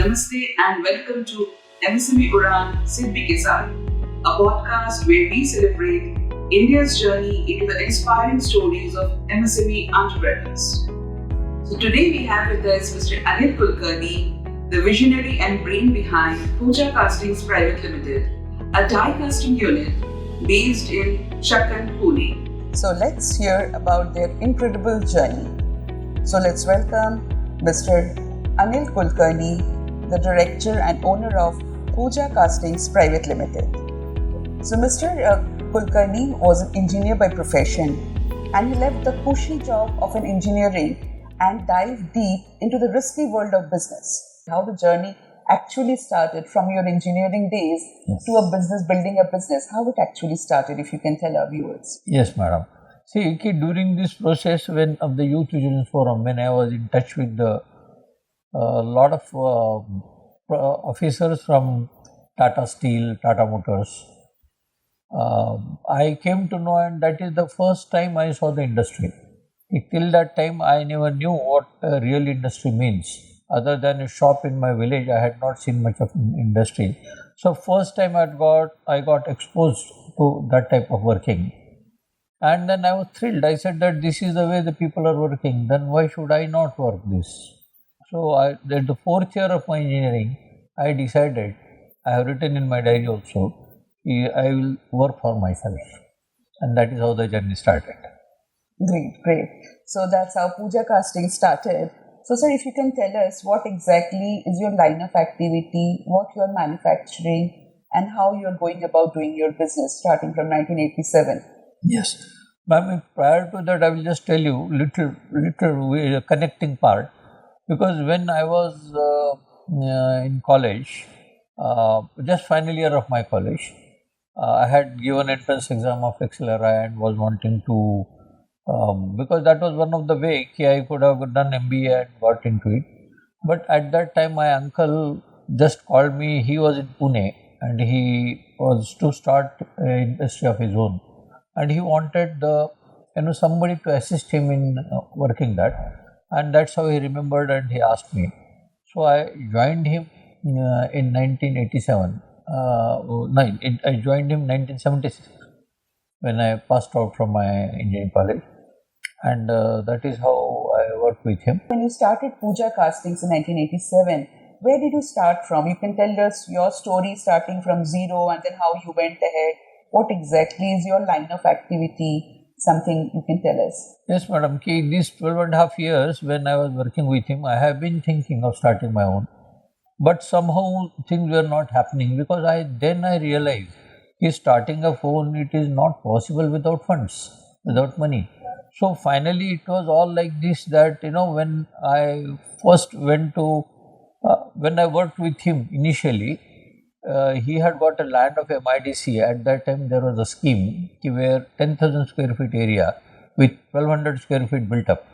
Namaste and welcome to MSME Uran SIDBI ke Saath, a podcast where we celebrate India's journey into the inspiring stories of MSME entrepreneurs. So today we have with us Mr. Anil Kulkarni, the visionary and brain behind Pooja Castings Pvt Limited, a die casting unit based in Chakan, Pune. So let's hear about their incredible journey. So let's welcome Mr. Anil Kulkarni, the director and owner of Pooja Castings Pvt Limited. So Mr. Kulkarni was an engineer by profession, and he left the cushy job of an engineering and dived deep into the risky world of business. How the journey actually started from your engineering days to a business, building a business, how it actually started, if you can tell our viewers. Yes, madam. See, during this process when of the Youth Vigilance Forum, when I was in touch with the lot of officers from Tata Steel, Tata Motors, I came to know, and that is the first time I saw the industry. Till that time, I never knew what real industry means. Other than a shop in my village, I had not seen much of industry. So first time I got exposed to that type of working. And then I was thrilled. I said that this is the way the people are working, then why should I not work this? So at the fourth year of my engineering, I decided, I have written in my diary also, I will work for myself. And that is how the journey started. Great. So that's how Pooja Casting started. So sir, if you can tell us what exactly is your line of activity, what you are manufacturing, and how you are going about doing your business starting from 1987. Yes. Ma'am, prior to that, I will just tell you little connecting part. Because when I was in college, just final year of my college, I had given entrance exam of XLRI and was wanting to, because that was one of the way I could have done MBA and got into it. But at that time, my uncle just called me. He was in Pune and he was to start an industry of his own, and he wanted somebody to assist him in working that, and that's how he remembered and he asked me. So I joined him in 1987. I joined him in 1976 when I passed out from my engineering college. And that is how I worked with him. When you started Pooja Castings in 1987, where did you start from? You can tell us your story starting from zero and then how you went ahead. What exactly is your line of activity? Something you can tell us. Yes, madam. These 12.5 years when I was working with him, I have been thinking of starting my own. But somehow things were not happening because I realized starting a phone, it is not possible without funds, without money. So finally it was all like this that, when I first went to, when I worked with him initially, he had got a land of MIDC. At that time there was a scheme where 10,000 square feet area with 1200 square feet built up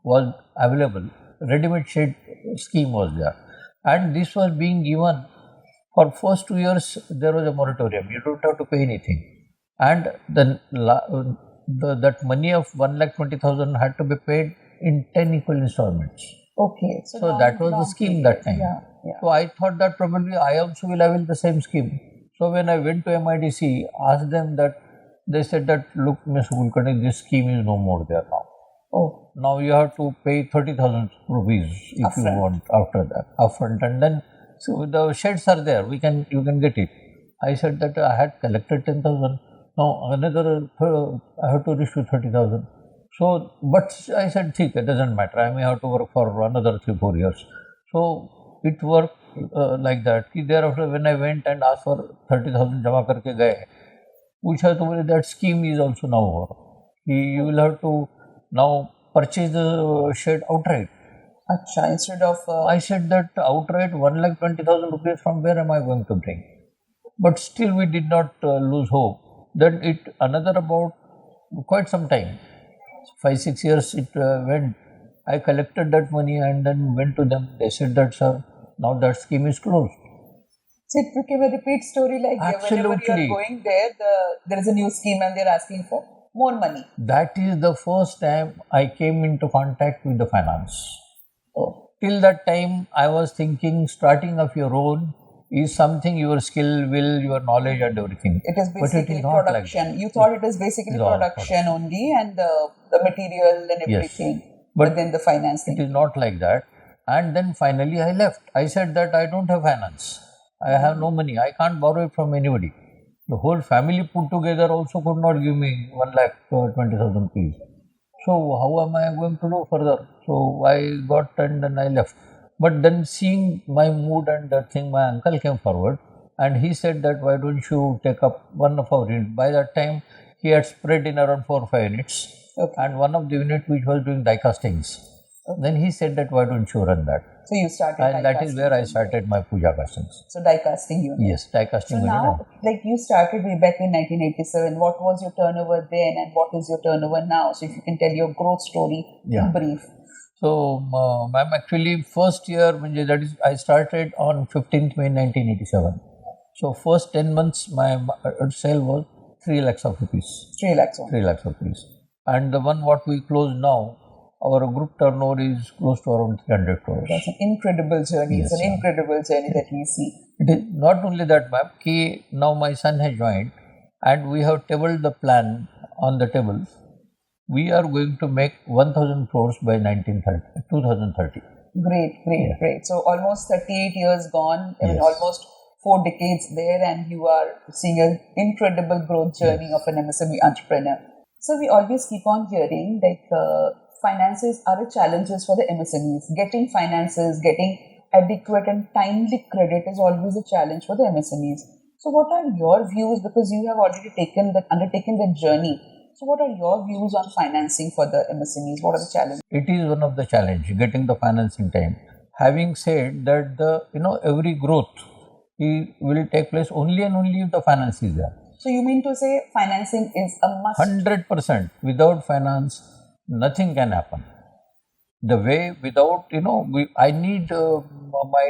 was available. Ready-made shed scheme was there. And this was being given for first 2 years. There was a moratorium. You don't have to pay anything. And then that money of 1,20,000 had to be paid in 10 equal installments. Okay. So that was the scheme that time. Yeah. So I thought that probably I also will avail the same scheme. So when I went to MIDC, asked them that, they said that, look, Mr. Kulkarni, this scheme is no more there now. Oh. Now you have to pay 30,000 rupees if upfront. You want after that, upfront, and then so the sheds are there. You can get it. I said that I had collected 10,000. Now another I have to reach to 30,000. So, but I said, it doesn't matter. I may have to work for another 3-4 years. So it worked like that. Thereafter, when I went and asked for 30,000 jama karke gaye, pucha to that scheme is also now over. You will have to now purchase the shed outright. Acha, instead of... I said that outright 1,20,000 rupees, from where am I going to bring? But still we did not lose hope. Then it another about quite some time, 5-6 years it went. I collected that money and then went to them. They said that, sir, now that scheme is closed. So it became a repeat story like Absolutely. Whenever you are going there is a new scheme and they're asking for more money. That is the first time I came into contact with the finance. Oh. till that time I was thinking starting of your own is something your skill, will, your knowledge and everything. It is But it basically is not like production. that. You thought it is basically It's all production only and the material and Yes. everything. But But then the financing. It is not like that. And then finally I left. I said that I don't have finance. I have no money. I can't borrow it from anybody. The whole family put together also could not give me 1,20,000 rupees. So how am I going to do further? So I got and then I left. But then seeing my mood and that thing, my uncle came forward and he said that why don't you take up one of our units. By that time he had spread in around 4 or 5 units. Okay. And one of the unit which was doing die castings. Then he said that why don't you run that? So you started And that is die-casting. where I started my Pooja Castings. So die casting unit. Yes, die casting So unit. now, like you started way back in 1987, what was your turnover then and what is your turnover now? So if you can tell your growth story Yeah. in brief. So, ma'am, actually first year, that is, I started on 15th May 1987. So first 10 months my sale was 3 lakhs of rupees. 3 lakhs only. 3 lakhs of rupees. And the one what we close now, our group turnover is close to around 300 crores. That's an incredible journey. Yes, It's an ma'am. incredible journey that we see. It is not only that, ma'am, now my son has joined and we have tabled the plan on the tables. We are going to make 1,000 crores by 2030. Great. So almost 38 years gone, I mean Yes. almost 4 decades there, and you are seeing an incredible growth journey of an MSME entrepreneur. So we always keep on hearing like finances are a challenges for the MSMEs. Getting finances, getting adequate and timely credit is always a challenge for the MSMEs. So what are your views, because you have already undertaken the journey? So what are your views on financing for the MSMEs? What are the challenges? It is one of the challenge, getting the finance in time. Having said that, every growth will take place only and only if the finance is there. So you mean to say financing is a must? 100%. Without finance, nothing can happen. The way without, I need my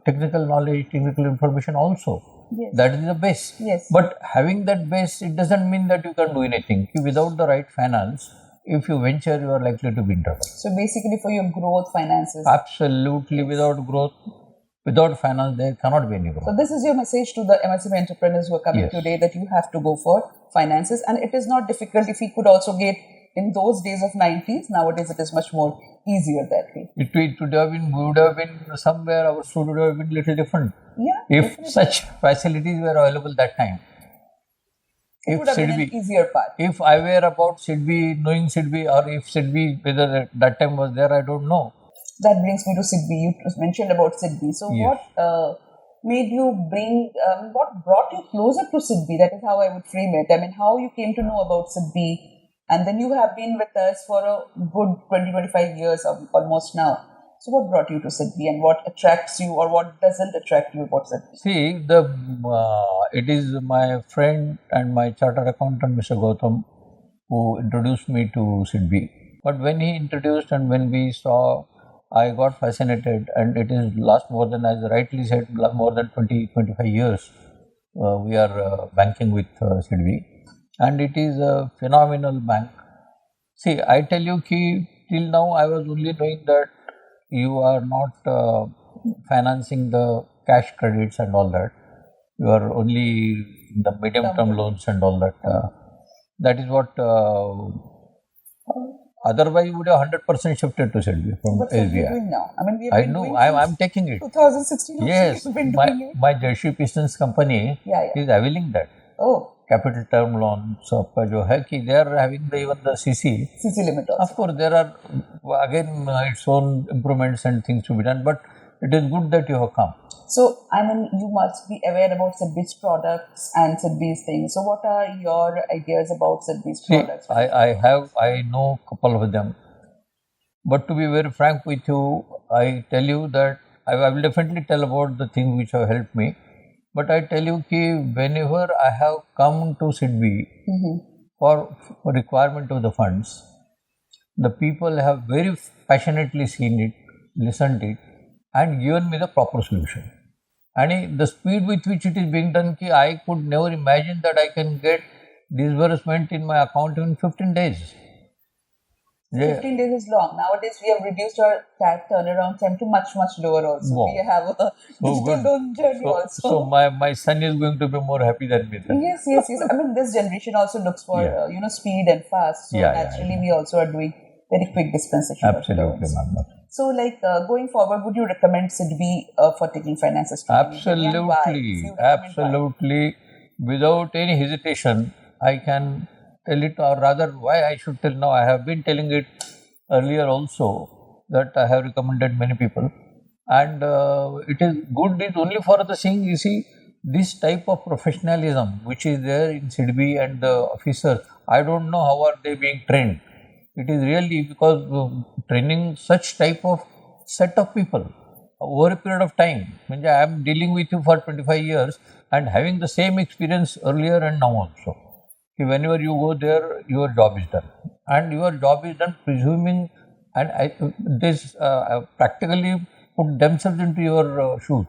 technical knowledge, technical information also. Yes. That is the base. Yes. But having that base, it doesn't mean that you can do anything. Without the right finance, if you venture, you are likely to be in trouble. So basically for your growth, finances. Absolutely. Without growth, without finance, there cannot be any growth. So this is your message to the MSME entrepreneurs who are coming Yes. today, that you have to go for finances, and it is not difficult. If we could also get in those days of 90s, nowadays it is much more easier that way. It would have been, we would have been somewhere, our story would have been little different. Yeah. If definitely. such facilities were available that time. It would have been an easier part. If I were about SIDBI, knowing SIDBI, or if SIDBI, whether that time was there, I don't know. That brings me to SIDBI. You mentioned about SIDBI. So Yes. what made you what brought you closer to SIDBI? That is how I would frame it. I mean, how you came to know about SIDBI, and then you have been with us for a good 20-25 years almost now. So what brought you to SIDBI, and what attracts you or what doesn't attract you about SIDBI? See, it is my friend and my chartered accountant, Mr. Gautam, who introduced me to SIDBI. But when he introduced and when we saw, I got fascinated, and it is last more than, as rightly said, more than 20-25 years we are banking with SIDBI, and it is a phenomenal bank. See, I tell you, till now I was only knowing that you are not financing the cash credits and all that. You are only the medium-term loans and all that. That is what. Otherwise, you would have 100% shifted to SIDBI from What are you SBI. doing now? I mean, we have I been know. doing I'm taking it. 2016. Yes, We've been doing it. my Jersey Pistons company Yeah. is availing that. Oh, Capital term loan, सबका जो है कि they are having even the CC. CC limit also. Of course, there are again its own improvements and things to be done, but it is good that you have come. So, I mean, you must be aware about SIDBI's products and SIDBI's things. So, what are your ideas about SIDBI's See, products? I know a couple of them, but to be very frank with you, I tell you that I will definitely tell about the things which have helped me. But I tell you that whenever I have come to SIDBI for requirement of the funds, the people have very passionately seen it, listened it, and given me the proper solution. And the speed with which it is being done, I could never imagine that I can get disbursement in my account in 15 days. Yeah. 15 days is long. Nowadays, we have reduced our tag turnaround time to much, much lower also. Wow. We have a digital good. loan journey also. So my son is going to be more happy than me then. Yes. I mean, this generation also looks for, Yeah. speed and fast. So Yeah, naturally, yeah. we also are doing very quick dispensation Absolutely, of loans. ma'am. So, like going forward, would you recommend SIDBI for taking finances? Absolutely, absolutely. Without any hesitation, I can tell it, or rather, why I should tell now. I have been telling it earlier also that I have recommended many people, and it is good. It only for the thing you see this type of professionalism which is there in SIDBI and the officers. I don't know how are they being trained. It is really because training such type of set of people over a period of time. I am dealing with you for 25 years and having the same experience earlier and now also. Whenever you go there, your job is done. And your job is done presuming, and this practically put themselves into your shoes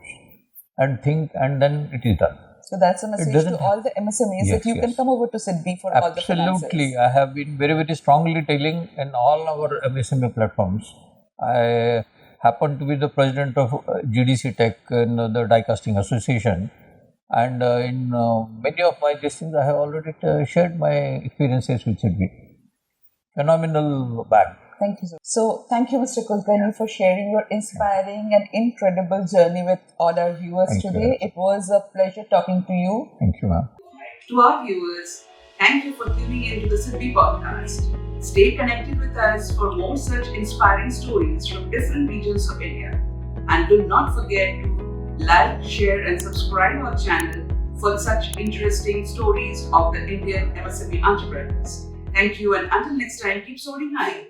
and think, and then it is done. So that's a message to all the MSMEs that you can come over to SIDBI for all the finances. Absolutely. I have been very, very strongly telling in all our MSME platforms. I happen to be the president of GDC Tech in the Die Casting Association. And in many of my things, I have already shared my experiences with SIDBI. Phenomenal bank. Thank you, sir. So, thank you, Mr. Kulkarni, for sharing your inspiring and incredible journey with all our viewers today. It was a pleasure talking to you. Thank you, ma'am. To our viewers, thank you for tuning in to the SIDBI podcast. Stay connected with us for more such inspiring stories from different regions of India. And do not forget to like, share, and subscribe our channel for such interesting stories of the Indian MSME entrepreneurs. Thank you, and until next time, keep soaring high.